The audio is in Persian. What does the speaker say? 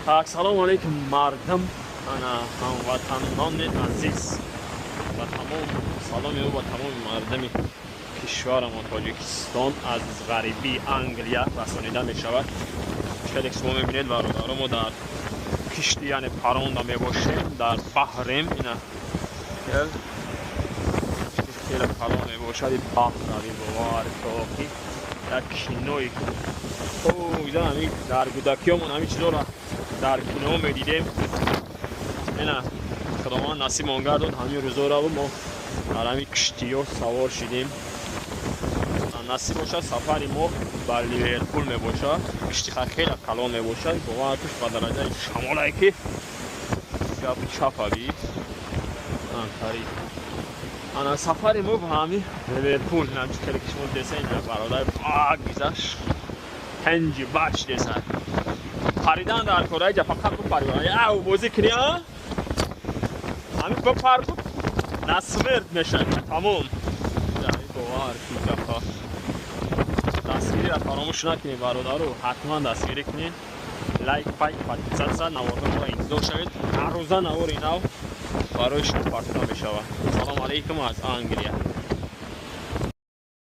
السلام علیکم مردم انا هموطنان عزیز و تمام سلامی و تمام مردم کشور ما تاجیکستان از غریبی انگلیا رسانیده می شود. شاید شما میبینید برادران ما در کشتی یعنی پرونده می باشیم در بحریم. اینا خیلی پرونده می باشد بحر بوار تاکی یک کنوی در گودکی همون همین چیزا را در کنو می دیدیم. اینا خداوند نصیب ما گردون همین روزا را ما در همین کشتی ها سوار شدیم. نصیب باشه سفری ما بر لیورپول می باشه. کشتی خیلی کلان می باشه باور کش به درجه شمالی که چپ بی انا سفری ما به همین لیورپول نمچه که شما دسته اینا برادر باگ گذشت هنج بچ دسته پریدن در کره جا فقط بپری او بازی کنی ها همین بپر بود نسمرد میشه تمام باور که جفا دستگیری را فراموش نکنید برادرو حتما دستگیری کنید لایک پایک پاتیزا نوارده ما انتظار شوید هر روزه نوار اینو برای شما پارتنا میشود. سلام علیکم از انگلیا.